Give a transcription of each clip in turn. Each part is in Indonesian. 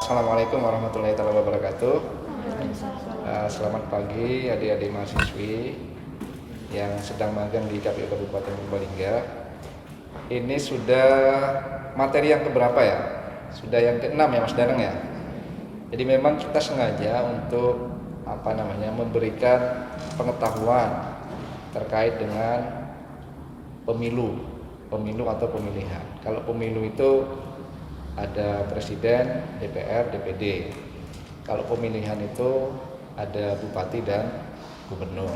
Assalamualaikum warahmatullahi wabarakatuh. Selamat pagi adik-adik mahasiswi yang sedang magang di KPU Kabupaten Purbalingga. Ini sudah materi yang keberapa ya? Sudah yang ke-6 ya Mas Danang ya? Jadi memang kita sengaja untuk memberikan pengetahuan terkait dengan pemilu atau pemilihan. Kalau pemilu itu ada presiden, DPR, DPD. Kalau pemilihan itu ada bupati dan gubernur.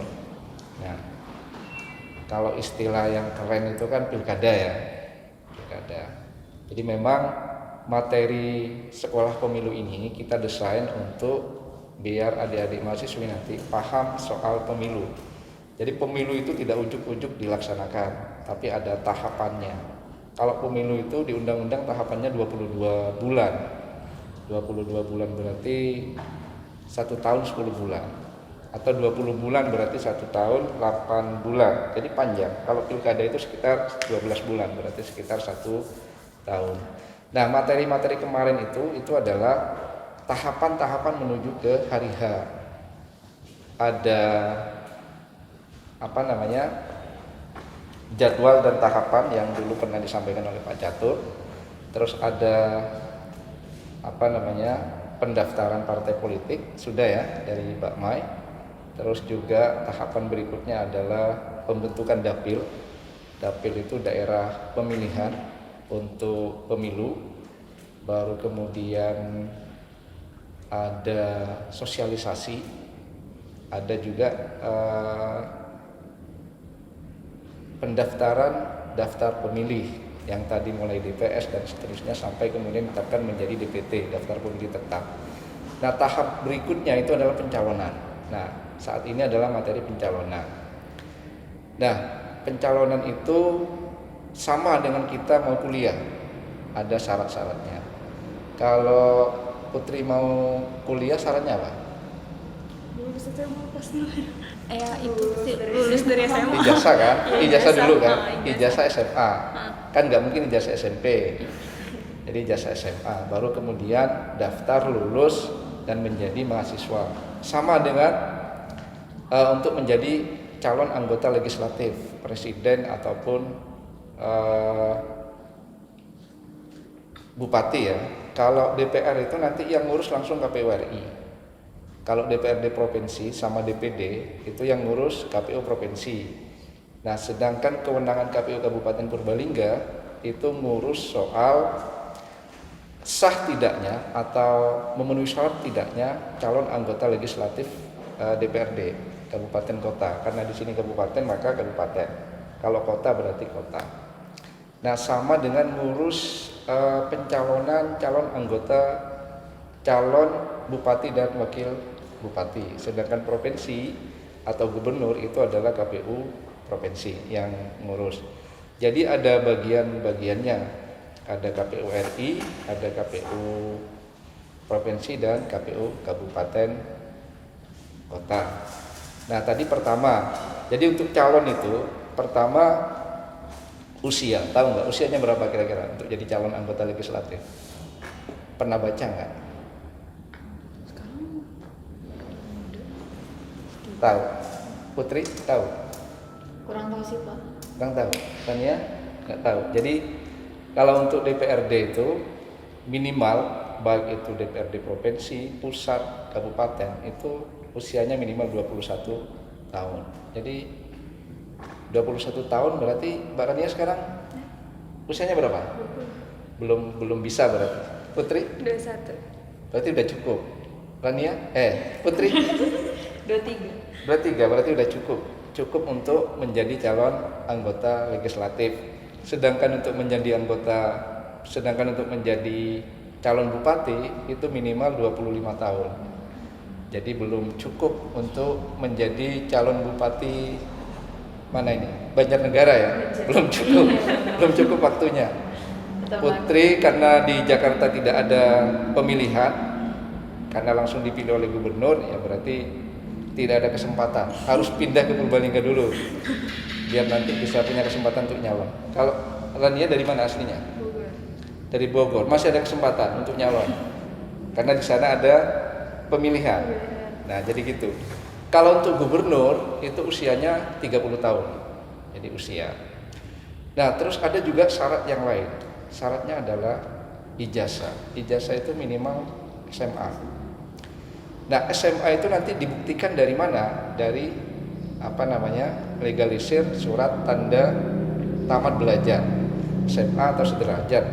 Nah, kalau istilah yang keren itu kan pilkada ya, pilkada. Jadi memang materi sekolah pemilu ini kita desain untuk biar adik-adik mahasiswi nanti paham soal pemilu. Jadi pemilu itu tidak ujuk-ujuk dilaksanakan, tapi ada tahapannya. Kalau pemilu itu di undang-undang tahapannya 22 bulan. 22 bulan berarti 1 tahun 10 bulan. Atau 20 bulan berarti 1 tahun 8 bulan. Jadi panjang. Kalau pilkada itu sekitar 12 bulan, berarti sekitar 1 tahun. Nah, materi-materi kemarin itu adalah tahapan-tahapan menuju ke hari H. Ada jadwal dan tahapan yang dulu pernah disampaikan oleh Pak Catur. Terus ada pendaftaran partai politik sudah ya dari Mbak Mai. Terus juga tahapan berikutnya adalah pembentukan dapil. Dapil itu daerah pemilihan untuk pemilu. Baru kemudian ada sosialisasi. Ada juga pendaftaran daftar pemilih yang tadi mulai DPS dan seterusnya sampai kemudian ditetapkan menjadi DPT, daftar pemilih tetap. Nah, tahap berikutnya itu adalah pencalonan. Nah, saat ini adalah materi pencalonan. Nah, pencalonan itu sama dengan kita mau kuliah, ada syarat-syaratnya. Kalau Putri mau kuliah syaratnya apa? Lulus dari SMA. Ijazah kan? Ijazah dulu kan? Ijazah SMA. Kan nggak mungkin ijazah SMP. Jadi ijazah SMA. Baru kemudian daftar, lulus dan menjadi mahasiswa. Sama dengan untuk menjadi calon anggota legislatif, presiden ataupun bupati ya. Kalau DPR itu nanti yang ngurus langsung KPU RI. Kalau DPRD provinsi sama DPD itu yang ngurus KPU provinsi. Nah, sedangkan kewenangan KPU Kabupaten Purbalingga itu ngurus soal sah tidaknya atau memenuhi syarat tidaknya calon anggota legislatif DPRD kabupaten kota. Karena di sini kabupaten maka kabupaten. Kalau kota berarti kota. Nah, sama dengan ngurus pencalonan calon anggota calon bupati dan wakil bupati. Sedangkan provinsi atau gubernur itu adalah KPU provinsi yang ngurus. Jadi ada bagian-bagiannya. Ada KPU RI, ada KPU provinsi dan KPU kabupaten kota. Nah, tadi pertama. Jadi untuk calon itu pertama usia. Tahu nggak usianya berapa kira-kira untuk jadi calon anggota legislatif? Pernah baca nggak? Tahu? Putri tahu? Kurang tahu sih Pak. Kurang tahu? Tanya? Nggak tahu. Jadi kalau untuk DPRD itu minimal baik itu DPRD provinsi, pusat, kabupaten itu usianya minimal 21 tahun. Jadi 21 tahun berarti Mbak Rania sekarang usianya berapa? 20. Belum bisa berarti. Putri? 21. Berarti udah cukup. Rania? Putri? 23. 23 berarti udah cukup untuk menjadi calon anggota legislatif. Sedangkan untuk menjadi calon bupati itu minimal 25 tahun. Jadi belum cukup untuk menjadi calon bupati mana ini? Banjarnegara ya? Belum cukup waktunya. Putri karena di Jakarta tidak ada pemilihan, karena langsung dipilih oleh gubernur, ya berarti tidak ada kesempatan, harus pindah ke Purbalingga dulu biar nanti bisa punya kesempatan untuk nyalon. Kalau Rania dari mana aslinya? Bogor. Dari Bogor, masih ada kesempatan untuk nyalon. karena di sana ada pemilihan. Nah, jadi gitu. Kalau untuk gubernur itu usianya 30 tahun. Jadi usia. Nah, terus ada juga syarat yang lain. Syaratnya adalah ijazah. Ijazah itu minimal SMA. Nah, SMA itu nanti dibuktikan dari mana? Dari legalisir surat tanda tamat belajar. SMA atau sederajat.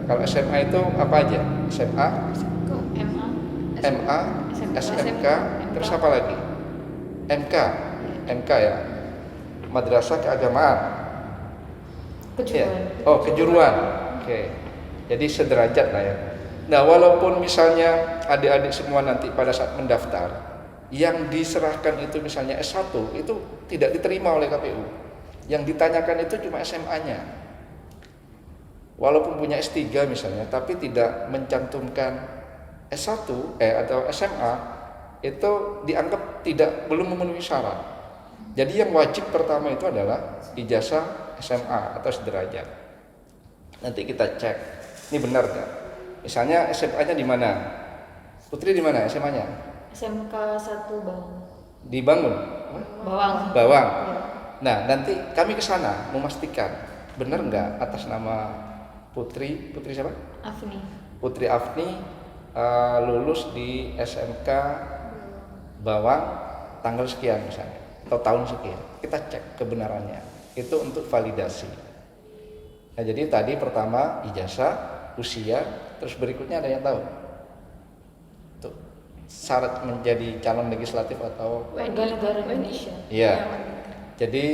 Kalau SMA itu apa aja? SMA, MA, SMK, terus apa lagi? MK ya. Madrasah keagamaan. Kejuruan. Ya. Oh, kejuruan. Oke. Jadi sederajat lah ya. Nah, walaupun misalnya adik-adik semua nanti pada saat mendaftar, yang diserahkan itu misalnya S1, itu tidak diterima oleh KPU. Yang ditanyakan itu cuma SMA-nya. Walaupun punya S3 misalnya, tapi tidak mencantumkan S1 atau SMA, itu dianggap belum memenuhi syarat. Jadi yang wajib pertama itu adalah ijazah SMA atau sederajat. Nanti kita cek, ini benar nggak? Misalnya SMA-nya di mana? Putri di mana SMA-nya? SMK 1 Bawang. Di Bangun? Bawang. Ya. Nah, nanti kami ke sana memastikan benar nggak atas nama Putri siapa? Afni. Putri Afni lulus di SMK Bawang tanggal sekian misalnya, atau tahun sekian. Kita cek kebenarannya. Itu untuk validasi. Nah, jadi tadi pertama ijazah, usia, terus berikutnya ada yang tahu? Tuh, syarat menjadi calon legislatif atau warga negara Indonesia. Iya. Jadi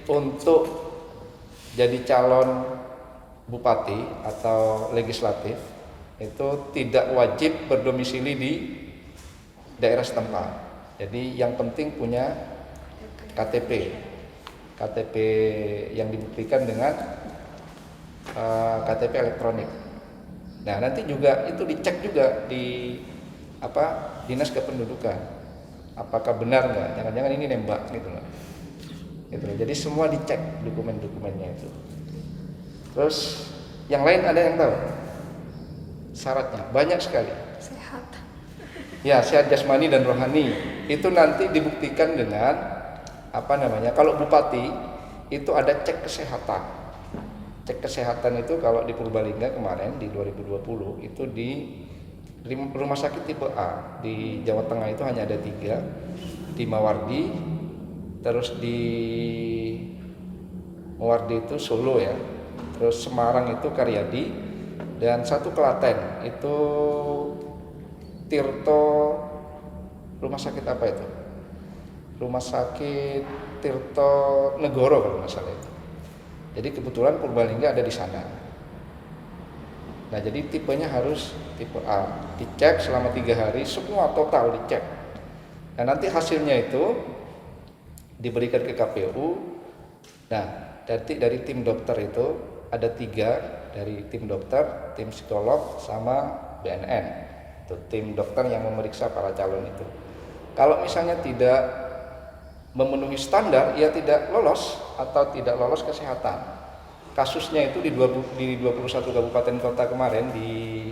untuk jadi calon bupati atau legislatif itu tidak wajib berdomisili di daerah setempat. Jadi yang penting punya KTP yang dibuktikan dengan KTP elektronik. Nah, nanti juga itu dicek juga di Dinas Kependudukan. Apakah benar nggak? Jangan-jangan ini nembak gitu loh. Gitu loh. Jadi semua dicek dokumen-dokumennya itu. Terus yang lain ada yang tahu? Syaratnya banyak sekali. Sehat. Ya, sehat jasmani dan rohani. Itu nanti dibuktikan dengan kalau bupati itu ada cek kesehatan. Cek kesehatan itu kalau di Purbalingga kemarin di 2020 itu di rumah sakit tipe A di Jawa Tengah itu hanya ada 3, di Mawardi, terus di Mawardi itu Solo ya, terus Semarang itu Karyadi, dan satu Klaten itu Tirto, rumah sakit apa itu? Rumah sakit Tirto Negoro kalau nggak salah itu. Jadi kebetulan Purbalingga ada di sana. Nah, jadi tipenya harus tipe A. Dicek selama 3 hari, semua total dicek. Nah, nanti hasilnya itu diberikan ke KPU. Nah, dari tim dokter itu ada 3 dari tim dokter, tim psikolog, sama BNN. Itu tim dokter yang memeriksa para calon itu. Kalau misalnya tidak memenuhi standar, ya tidak lolos atau tidak lolos kesehatan. Kasusnya itu di 21 kabupaten kota kemarin di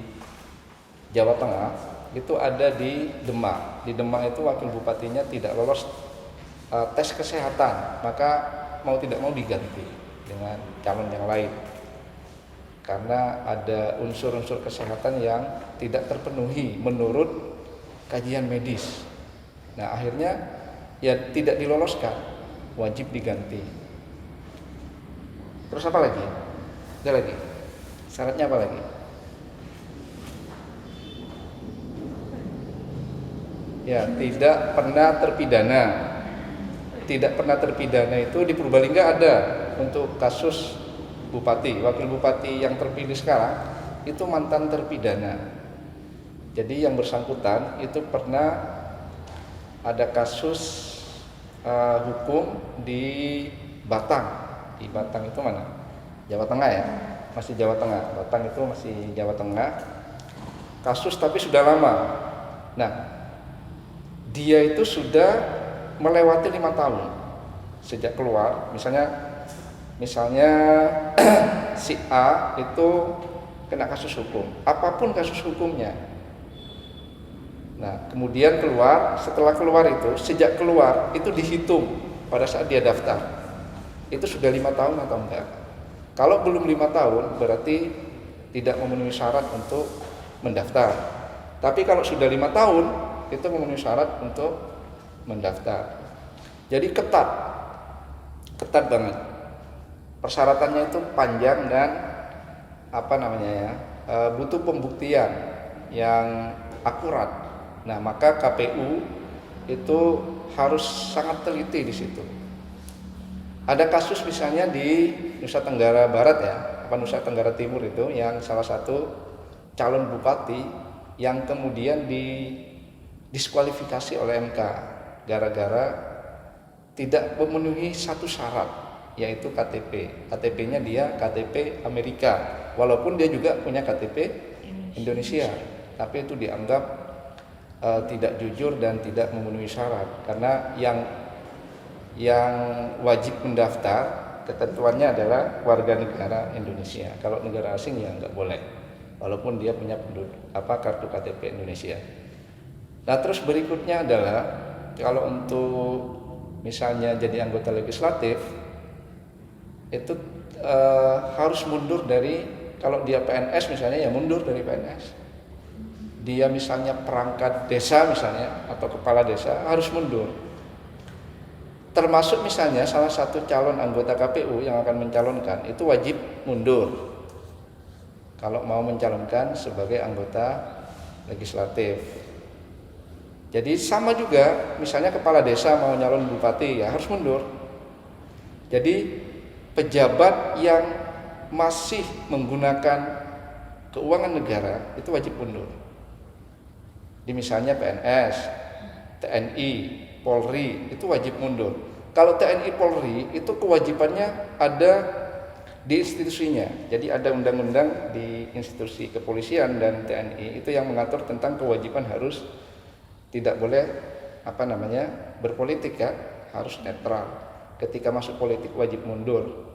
Jawa Tengah itu ada di Demak. Di Demak itu wakil bupatinya tidak lolos tes kesehatan, maka mau tidak mau diganti dengan calon yang lain karena ada unsur-unsur kesehatan yang tidak terpenuhi menurut kajian medis. Nah, akhirnya ya tidak diloloskan, wajib diganti. Terus apa lagi? Ada lagi? Syaratnya apa lagi? Ya, tidak pernah terpidana. Tidak pernah terpidana itu di Purbalingga ada untuk kasus bupati, wakil bupati yang terpilih sekarang itu mantan terpidana. Jadi yang bersangkutan itu pernah ada kasus hukum di Batang. Di Batang itu mana? Jawa Tengah ya? Masih Jawa Tengah. Batang itu masih Jawa Tengah. Kasus tapi sudah lama. Nah, dia itu sudah melewati 5 tahun sejak keluar. Misalnya si A itu kena kasus hukum. Apapun kasus hukumnya, Nah, kemudian setelah keluar itu, sejak keluar itu dihitung pada saat dia daftar. Itu sudah 5 tahun atau enggak? Kalau belum 5 tahun berarti tidak memenuhi syarat untuk mendaftar. Tapi kalau sudah 5 tahun itu memenuhi syarat untuk mendaftar. Jadi ketat banget. Persyaratannya itu panjang dan butuh pembuktian yang akurat. Nah, maka KPU itu harus sangat teliti di situ. Ada kasus misalnya di Nusa Tenggara Barat Nusa Tenggara Timur itu, yang salah satu calon bupati yang kemudian didiskualifikasi oleh MK gara-gara tidak memenuhi satu syarat, yaitu KTP. KTP-nya dia KTP Amerika, walaupun dia juga punya KTP Indonesia, tapi itu dianggap tidak jujur dan tidak memenuhi syarat, karena yang wajib mendaftar ketentuannya adalah warga negara Indonesia. Kalau negara asing ya nggak boleh, walaupun dia punya kartu KTP Indonesia. Nah, terus berikutnya adalah kalau untuk misalnya jadi anggota legislatif itu harus mundur dari, kalau dia PNS misalnya ya mundur dari PNS. Dia misalnya perangkat desa misalnya atau kepala desa harus mundur. Termasuk misalnya salah satu calon anggota KPU yang akan mencalonkan itu wajib mundur kalau mau mencalonkan sebagai anggota legislatif. Jadi sama juga misalnya kepala desa mau nyalon bupati ya harus mundur. Jadi pejabat yang masih menggunakan keuangan negara itu wajib mundur. Di misalnya PNS, TNI, Polri itu wajib mundur. Kalau TNI Polri itu kewajibannya ada di institusinya. Jadi ada undang-undang di institusi kepolisian dan TNI itu yang mengatur tentang kewajiban harus tidak boleh berpolitik ya, harus netral. Ketika masuk politik wajib mundur.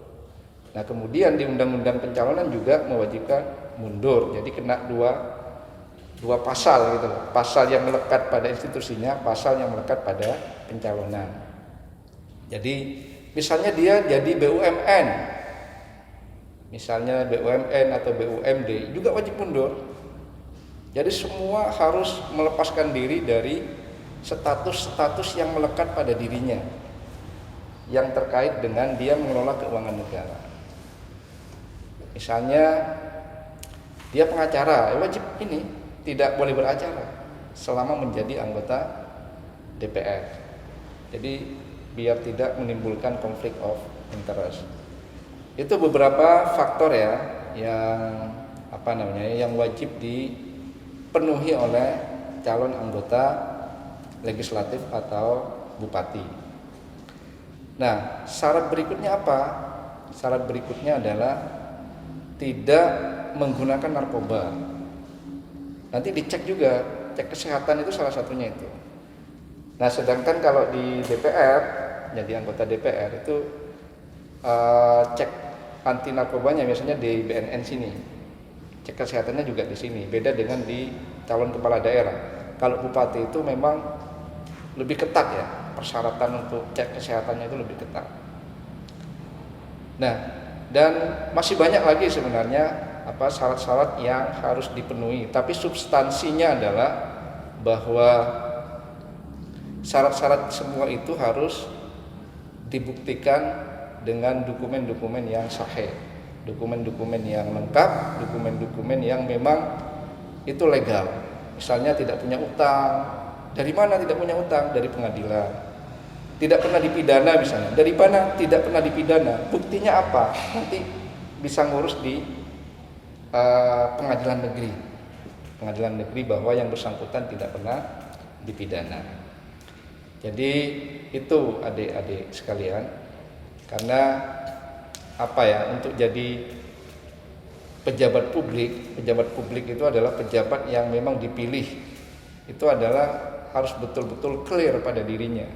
Nah, kemudian di undang-undang pencalonan juga mewajibkan mundur. Jadi kena dua pasal gitu loh. Pasal yang melekat pada institusinya, pasal yang melekat pada pencalonan. Jadi misalnya dia jadi BUMN. Misalnya BUMN atau BUMD juga wajib mundur. Jadi semua harus melepaskan diri dari status-status yang melekat pada dirinya yang terkait dengan dia mengelola keuangan negara. Misalnya dia pengacara, wajib tidak boleh beracara selama menjadi anggota DPR. Jadi biar tidak menimbulkan konflik of interest. Itu beberapa faktor ya yang wajib dipenuhi oleh calon anggota legislatif atau bupati. Nah, syarat berikutnya apa? Syarat berikutnya adalah tidak menggunakan narkoba. Nanti dicek juga, cek kesehatan itu salah satunya itu. Nah, sedangkan kalau di DPR, jadi anggota DPR itu cek anti narkobanya biasanya di BNN sini. Cek kesehatannya juga di sini. Beda dengan di calon kepala daerah. Kalau bupati itu memang lebih ketat ya, persyaratan untuk cek kesehatannya itu lebih ketat. Nah, dan masih banyak lagi sebenarnya syarat-syarat yang harus dipenuhi, tapi substansinya adalah bahwa syarat-syarat semua itu harus dibuktikan dengan dokumen-dokumen yang sahih, dokumen-dokumen yang lengkap, dokumen-dokumen yang memang itu legal. Misalnya tidak punya utang. Dari mana tidak punya utang? Dari pengadilan. Tidak pernah dipidana misalnya. Dari mana tidak pernah dipidana? Buktinya apa? Nanti bisa ngurus di pengadilan negeri bahwa yang bersangkutan tidak pernah dipidana. Jadi itu adik-adik sekalian, karena untuk jadi pejabat publik itu adalah pejabat yang memang dipilih, itu adalah harus betul-betul clear pada dirinya,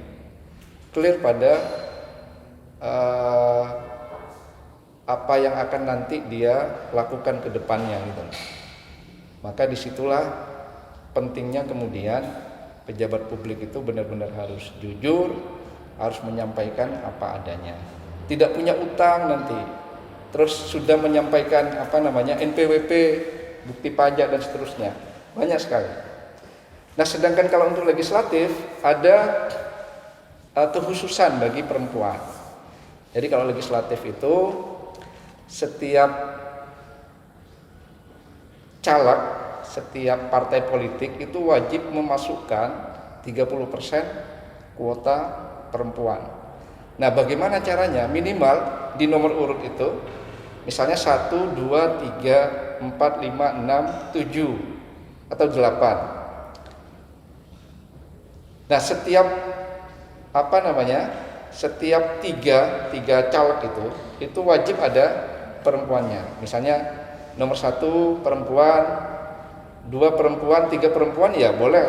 clear pada apa yang akan nanti dia lakukan ke depannya gitu. Maka disitulah pentingnya kemudian pejabat publik itu benar-benar harus jujur, harus menyampaikan apa adanya. Tidak punya utang nanti, terus sudah menyampaikan NPWP, bukti pajak dan seterusnya. Banyak sekali. Nah, sedangkan kalau untuk legislatif ada kekhususan bagi perempuan. Jadi kalau legislatif itu setiap caleg, setiap partai politik itu wajib memasukkan 30% kuota perempuan. Nah, bagaimana caranya? Minimal di nomor urut itu misalnya 1, 2, 3, 4, 5, 6, 7 atau 8. Nah, setiap setiap tiga caleg itu wajib ada perempuannya. Misalnya nomor 1 perempuan, 2 perempuan, 3 perempuan ya boleh.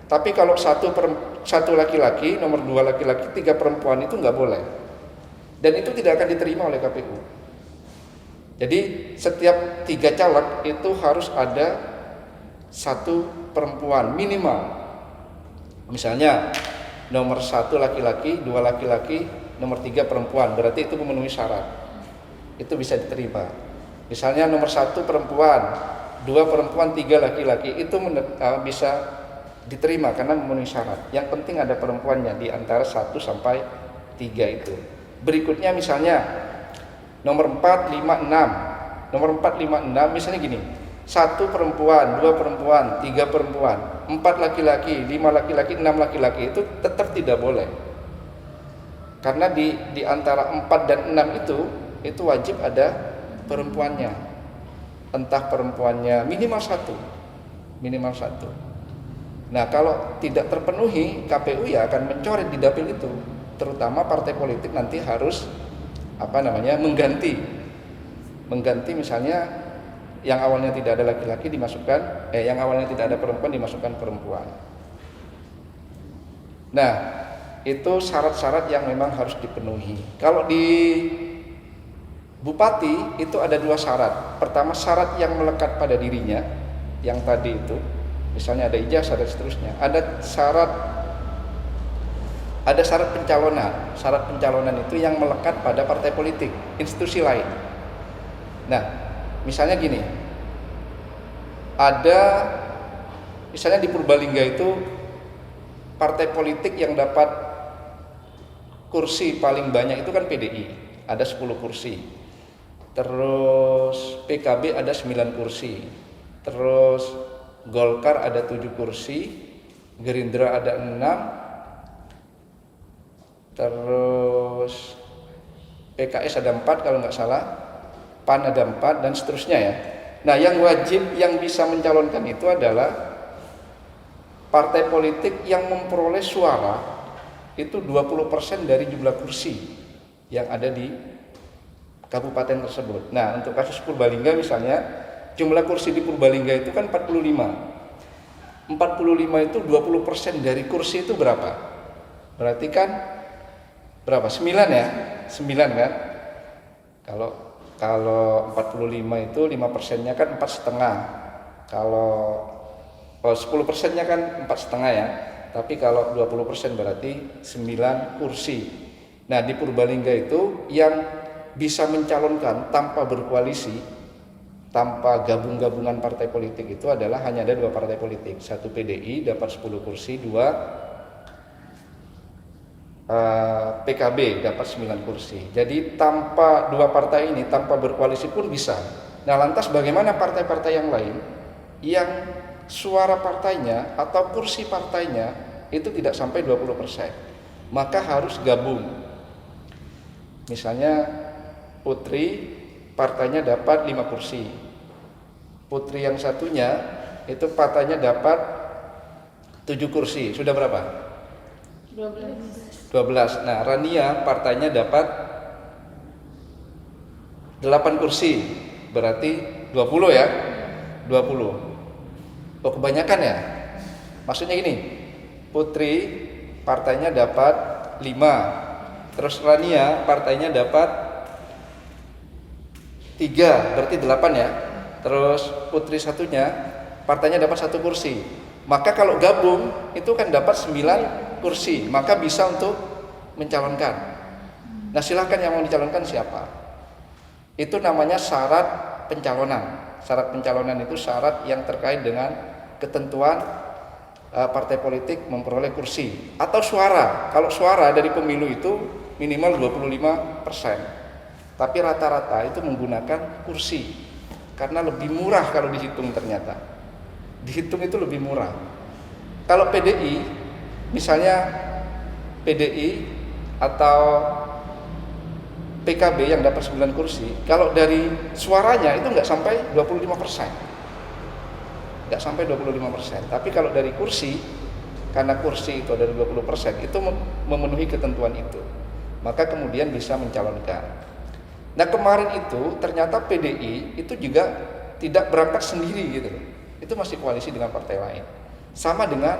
Tapi kalau satu laki-laki, nomor 2 laki-laki, 3 perempuan itu nggak boleh. Dan itu tidak akan diterima oleh KPU. Jadi setiap 3 caleg itu harus ada 1 perempuan minimal. Misalnya nomor 1 laki-laki, 2 laki-laki, nomor 3 perempuan, berarti itu memenuhi syarat. Itu bisa diterima. Misalnya nomor 1 perempuan, 2 perempuan, 3 laki-laki, itu bisa diterima karena memenuhi syarat. Yang penting ada perempuannya di antara 1 sampai 3 itu. Berikutnya misalnya nomor 4, 5, 6. Nomor 4, 5, 6 misalnya gini. 1 perempuan, 2 perempuan, 3 perempuan, 4 laki-laki, 5 laki-laki, 6 laki-laki, itu tetap tidak boleh. Karena di antara 4 dan 6 itu wajib ada perempuannya. Entah perempuannya minimal 1. Minimal 1. Nah, kalau tidak terpenuhi, KPU ya akan mencoret di dapil itu. Terutama partai politik nanti harus mengganti misalnya yang awalnya tidak ada laki-laki dimasukkan, yang awalnya tidak ada perempuan dimasukkan perempuan. Nah, itu syarat-syarat yang memang harus dipenuhi. Kalau di bupati itu ada 2 syarat. Pertama, syarat yang melekat pada dirinya, yang tadi itu, misalnya ada ijazah dan seterusnya. Ada syarat pencalonan. Syarat pencalonan itu yang melekat pada partai politik, institusi lain. Nah, misalnya gini, ada misalnya di Purbalingga itu partai politik yang dapat kursi paling banyak itu kan PDI, ada 10 kursi. Terus PKB ada 9 kursi. Terus Golkar ada 7 kursi, Gerindra ada 6. Terus PKS ada 4 kalau nggak salah. PAN ada 4 dan seterusnya ya. Nah, yang wajib yang bisa mencalonkan itu adalah partai politik yang memperoleh suara itu 20% dari jumlah kursi yang ada di kabupaten tersebut. Nah, untuk kasus Purbalingga misalnya, jumlah kursi di Purbalingga itu kan 45. 45 itu 20% dari kursi itu berapa? Berarti kan berapa? 9 ya? 9 kan? Kalau 45 itu 5%-nya kan 4,5. Kalau 10%-nya kan 4,5 ya. Tapi kalau 20% berarti 9 kursi. Nah, di Purbalingga itu yang bisa mencalonkan tanpa berkoalisi, tanpa gabung-gabungan partai politik itu adalah hanya ada 2 partai politik. 1 PDI dapat 10 kursi, 2 PKB dapat 9 kursi. Jadi tanpa 2 partai ini, tanpa berkoalisi pun bisa. Nah, lantas bagaimana partai-partai yang lain yang suara partainya atau kursi partainya itu tidak sampai 20%? Maka harus gabung. Misalnya Putri partainya dapat 5 kursi. Putri yang satunya itu partainya dapat 7 kursi. Sudah berapa? 12. Nah, Rania partainya dapat 8 kursi. Berarti 20 ya? 20. Oh, kebanyakan ya? Maksudnya gini, Putri partainya dapat 5. Terus Rania partainya dapat 3, berarti 8 ya. Terus Putri satunya partainya dapat 1 kursi. Maka kalau gabung itu kan dapat 9 kursi, maka bisa untuk mencalonkan. Nah, silahkan yang mau dicalonkan siapa. Itu namanya syarat pencalonan. Syarat pencalonan itu syarat yang terkait dengan ketentuan partai politik memperoleh kursi atau suara. Kalau suara dari pemilu itu minimal 25%. Tapi rata-rata itu menggunakan kursi karena lebih murah kalau dihitung ternyata. Dihitung itu lebih murah. Kalau PDI, misalnya PDI atau PKB yang dapat 9 kursi, kalau dari suaranya itu nggak sampai 25%. Nggak sampai 25%. Tapi kalau dari kursi, karena kursi itu dari 20%, itu memenuhi ketentuan itu. Maka kemudian bisa mencalonkan. Nah, kemarin itu ternyata PDI itu juga tidak berangkat sendiri gitu. Itu masih koalisi dengan partai lain. Sama dengan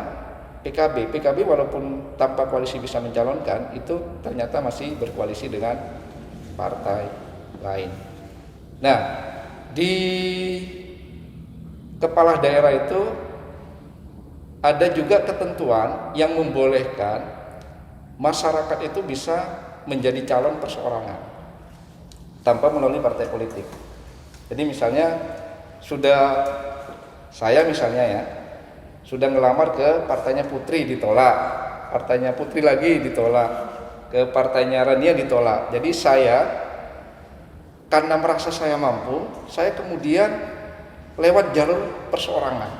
PKB. PKB walaupun tanpa koalisi bisa mencalonkan, itu ternyata masih berkoalisi dengan partai lain. Nah, di kepala daerah itu ada juga ketentuan yang membolehkan masyarakat itu bisa menjadi calon perseorangan tanpa melalui partai politik. Jadi misalnya saya misalnya ya sudah ngelamar ke partainya Putri ditolak, partainya Putri lagi ditolak, ke partainya Rania ditolak. Jadi saya karena merasa saya mampu, saya kemudian lewat jalur perseorangan.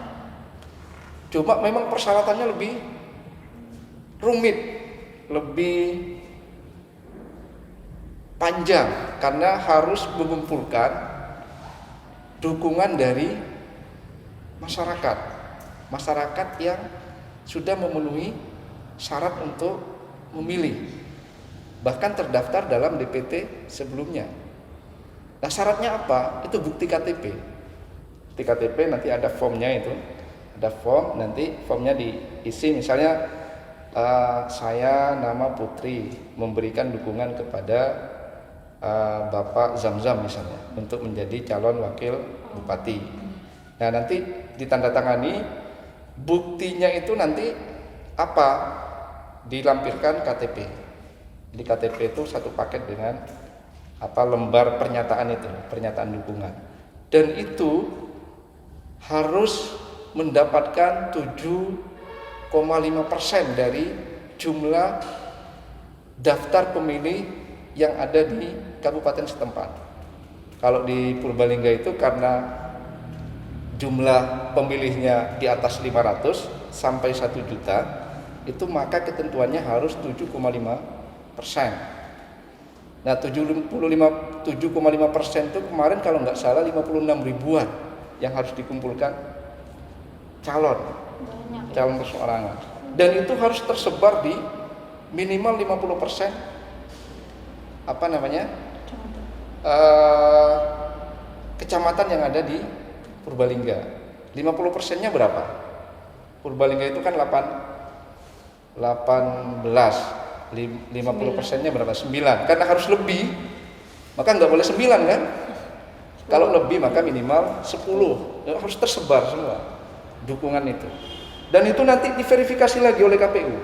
Cuma memang persyaratannya lebih rumit, lebih panjang karena harus mengumpulkan dukungan dari masyarakat yang sudah memenuhi syarat untuk memilih, bahkan terdaftar dalam DPT sebelumnya. Nah, syaratnya apa? Itu bukti KTP. Bukti KTP nanti ada formnya itu, ada form, nanti formnya diisi misalnya saya nama Putri memberikan dukungan kepada Bapak Zamzam misalnya untuk menjadi calon wakil bupati. Nah, nanti ditandatangani, buktinya itu nanti apa? Dilampirkan KTP. Di KTP itu satu paket dengan lembar pernyataan itu, pernyataan dukungan. Dan itu harus mendapatkan 7,5% dari jumlah daftar pemilih yang ada di kabupaten setempat. Kalau di Purbalingga itu karena jumlah pemilihnya di atas 500 sampai 1 juta, itu maka ketentuannya harus 7,5%. Nah, 7,5% itu kemarin kalau nggak salah 56 ribuan yang harus dikumpulkan calon perseorangan. Dan itu harus tersebar di minimal 50% kecamatan yang ada di Purbalingga. 50%-nya berapa? Purbalingga itu kan 18, 50%-nya berapa? 9. Karena harus lebih, maka nggak boleh 9 kan? Kalau lebih maka minimal 10. Harus tersebar semua dukungan itu. Dan itu nanti diverifikasi lagi oleh KPU.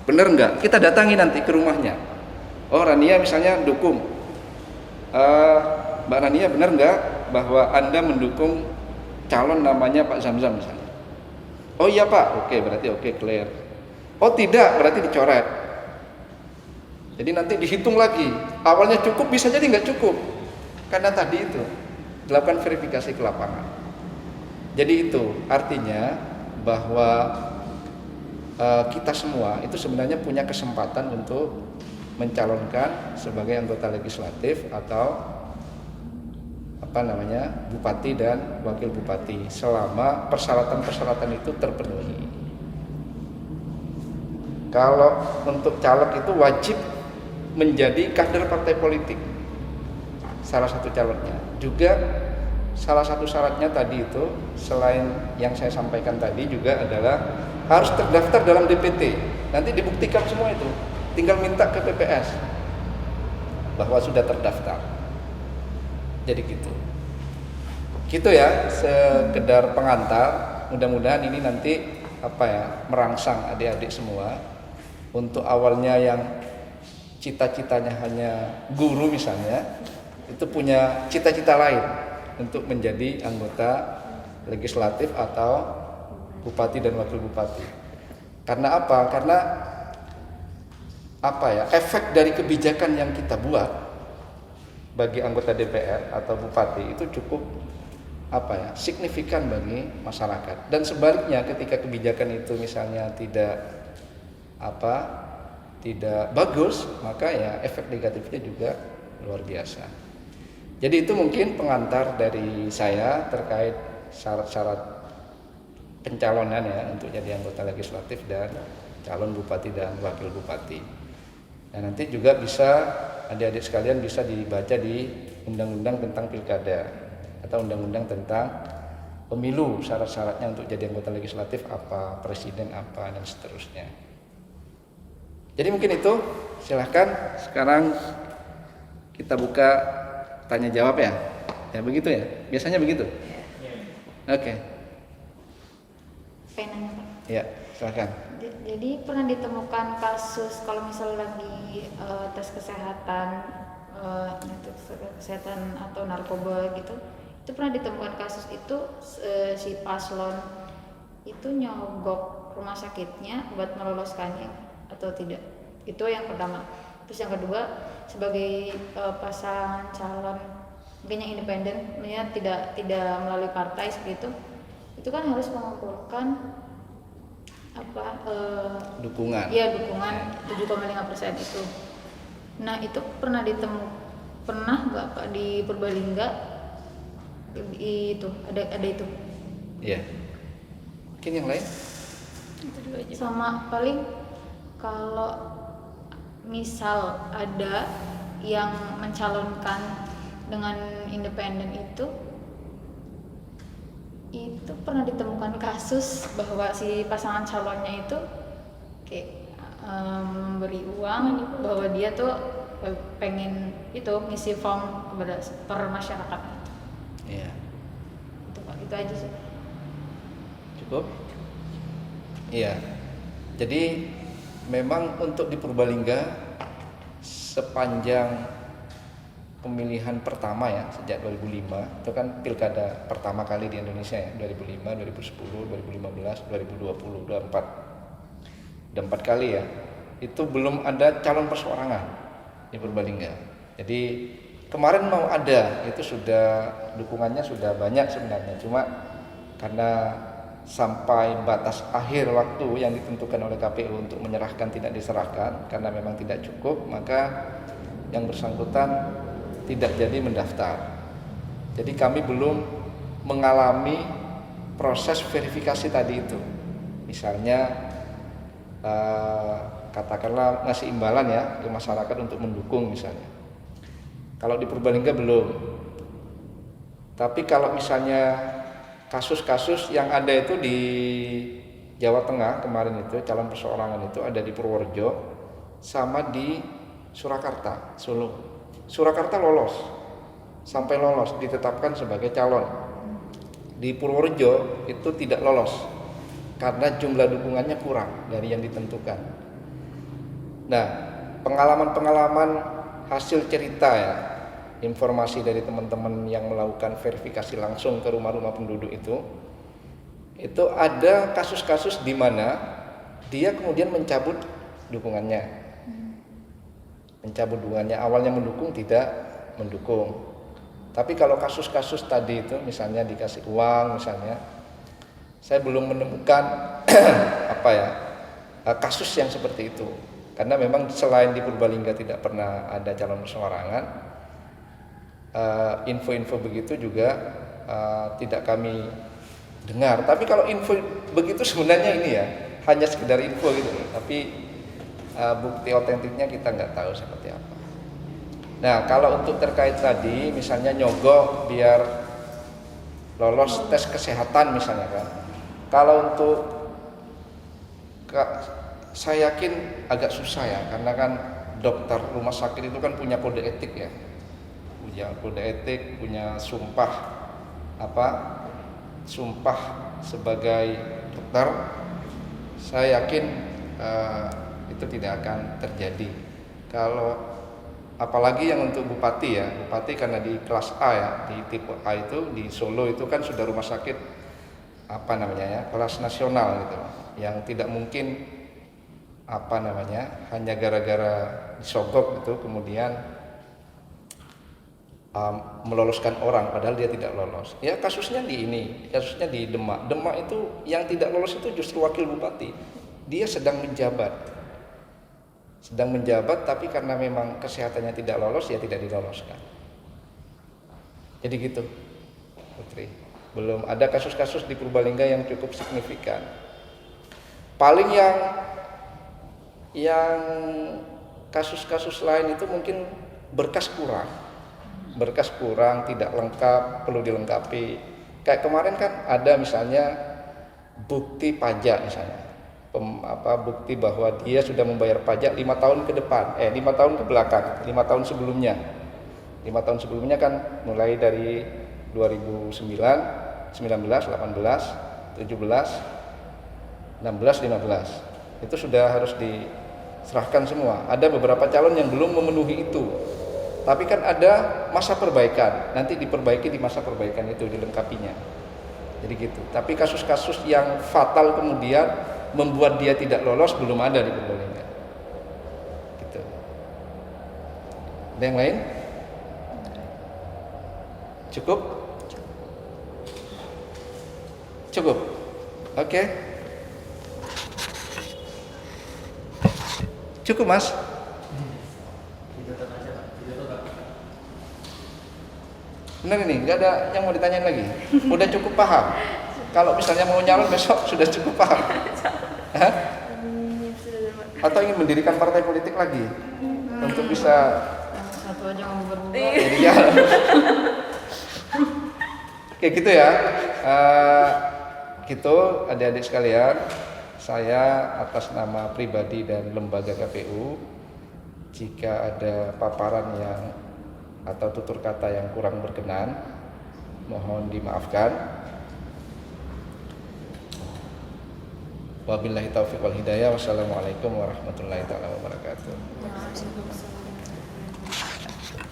Bener nggak? Kita datangi nanti ke rumahnya. Oh, Rania misalnya dukung. Mbak Rania benar nggak bahwa Anda mendukung calon namanya Pak Zamzam misalnya? Oh iya Pak, oke, berarti oke, clear. Oh tidak, berarti dicoret. Jadi nanti dihitung lagi. Awalnya cukup, bisa jadi nggak cukup. Karena tadi itu dilakukan verifikasi ke lapangan. Jadi itu artinya bahwa kita semua itu sebenarnya punya kesempatan untuk mencalonkan sebagai anggota legislatif atau bupati dan wakil bupati selama persyaratan-persyaratan itu terpenuhi. Kalau untuk caleg itu wajib menjadi kader partai politik, salah satu calonnya. Juga salah satu syaratnya tadi itu selain yang saya sampaikan tadi juga adalah harus terdaftar dalam DPT. Nanti dibuktikan semua itu, tinggal minta ke PPS bahwa sudah terdaftar. Jadi gitu. Gitu ya, sekedar pengantar. Mudah-mudahan ini nanti merangsang adik-adik semua untuk awalnya yang cita-citanya hanya guru misalnya, itu punya cita-cita lain untuk menjadi anggota legislatif atau bupati dan wakil bupati. Karena apa? Karena efek dari kebijakan yang kita buat bagi anggota DPR atau bupati itu cukup signifikan bagi masyarakat. Dan sebaliknya ketika kebijakan itu misalnya tidak bagus, maka ya efek negatifnya juga luar biasa. Jadi itu mungkin pengantar dari saya terkait syarat-syarat pencalonan ya untuk jadi anggota legislatif dan calon bupati dan wakil bupati. Nah, nanti juga bisa adik-adik sekalian bisa dibaca di undang-undang tentang pilkada atau undang-undang tentang pemilu, syarat-syaratnya untuk jadi anggota legislatif apa, presiden apa, dan seterusnya. Jadi mungkin itu, silahkan sekarang kita buka tanya jawab ya. Ya begitu ya, biasanya begitu. Oke. Penanya Pak. Ya, silahkan. Jadi pernah ditemukan kasus kalau misalnya lagi tes kesehatan, kesehatan atau narkoba gitu, itu pernah ditemukan kasus itu si paslon itu nyogok rumah sakitnya buat meloloskannya atau tidak? Itu yang pertama. Terus yang kedua, sebagai pasangan calon mungkin yang independen, tidak melalui partai seperti itu kan harus mengumpulkan dukungan. Iya, dukungan 7,5% itu. Nah, itu pernah nggak Pak di Purbalingga itu ada itu? Iya. Mungkin yang lain? Sama paling kalau misal ada yang mencalonkan dengan independen itu pernah ditemukan kasus bahwa si pasangan calonnya itu kayak memberi uang bahwa dia tuh pengen itu ngisi form kepada per masyarakat. Iya. Itu Pak, itu aja sih. Cukup? Iya. Jadi memang untuk di Purbalingga sepanjang pemilihan pertama ya sejak 2005 itu kan pilkada pertama kali di Indonesia ya, 2005, 2010, 2015, 2020, 2024. Udah 4 kali ya. Itu belum ada calon perseorangan di Purbalingga. Jadi kemarin mau ada, itu sudah dukungannya sudah banyak sebenarnya. Cuma karena sampai batas akhir waktu yang ditentukan oleh KPU untuk menyerahkan tidak diserahkan karena memang tidak cukup, maka yang bersangkutan tidak jadi mendaftar. Jadi kami belum mengalami proses verifikasi tadi itu. Misalnya katakanlah ngasih imbalan ya ke masyarakat untuk mendukung misalnya. Kalau di Purbalingga belum. Tapi kalau misalnya kasus-kasus yang ada itu di Jawa Tengah kemarin itu calon perseorangan itu ada di Purworejo sama di Surakarta, Solo. Surakarta lolos, sampai lolos ditetapkan sebagai calon. Di Purworejo itu tidak lolos karena jumlah dukungannya kurang dari yang ditentukan. Nah, pengalaman-pengalaman hasil cerita ya, informasi dari teman-teman yang melakukan verifikasi langsung ke rumah-rumah penduduk itu ada kasus-kasus di mana dia kemudian mencabut dukungannya. Awalnya mendukung, tidak mendukung. Tapi kalau kasus-kasus tadi itu misalnya dikasih uang misalnya, saya belum menemukan kasus yang seperti itu. Karena memang selain di Purbalingga tidak pernah ada calon perseorangan, info-info begitu juga tidak kami dengar. Tapi kalau info begitu sebenarnya ini ya hanya sekedar info gitu, tapi bukti otentiknya kita nggak tahu seperti apa. Nah, kalau untuk terkait tadi misalnya nyogok biar lolos tes kesehatan misalnya kan, kalau untuk saya yakin agak susah ya, karena kan dokter rumah sakit itu kan punya kode etik ya, punya kode etik, punya sumpah sumpah sebagai dokter, saya yakin itu tidak akan terjadi. Kalau apalagi yang untuk bupati ya, bupati karena di kelas A ya, di tipe A itu di Solo itu kan sudah rumah sakit kelas nasional gitu, yang tidak mungkin hanya gara-gara disogok gitu kemudian meloloskan orang padahal dia tidak lolos. Ya kasusnya di Demak. Demak itu yang tidak lolos itu justru wakil bupati. Dia sedang menjabat tapi karena memang kesehatannya tidak lolos ya tidak diloloskan. Jadi gitu, Putri. Belum ada kasus-kasus di Purbalingga yang cukup signifikan. Paling yang kasus-kasus lain itu mungkin berkas kurang, tidak lengkap, perlu dilengkapi. Kayak kemarin kan ada misalnya bukti pajak misalnya. Bukti bahwa dia sudah membayar pajak 5 tahun ke depan, 5 tahun ke belakang, 5 tahun sebelumnya. 5 tahun sebelumnya kan mulai dari 2009, 19, 18, 17, 16, 15. Itu sudah harus diserahkan semua. Ada beberapa calon yang belum memenuhi itu. Tapi kan ada masa perbaikan, nanti diperbaiki di masa perbaikan itu, dilengkapinya. Jadi gitu. Tapi kasus-kasus yang fatal kemudian membuat dia tidak lolos belum ada di Purbalingga. Gitu. Ada yang lain? Cukup? Cukup. Oke. Cukup, Mas? Benar ini, nggak ada yang mau ditanyain lagi? Udah cukup paham? Kalau misalnya mau nyalon besok sudah cukup paham? Hah? Atau ingin mendirikan partai politik lagi? Untuk bisa satu aja mau berubah. jadi jalan. Kayak gitu ya. Gitu adik-adik sekalian, saya atas nama pribadi dan lembaga KPU, jika ada paparan yang atau tutur kata yang kurang berkenan, mohon dimaafkan. Wabillahi taufiq wal hidayah. Wassalamualaikum warahmatullahi wabarakatuh.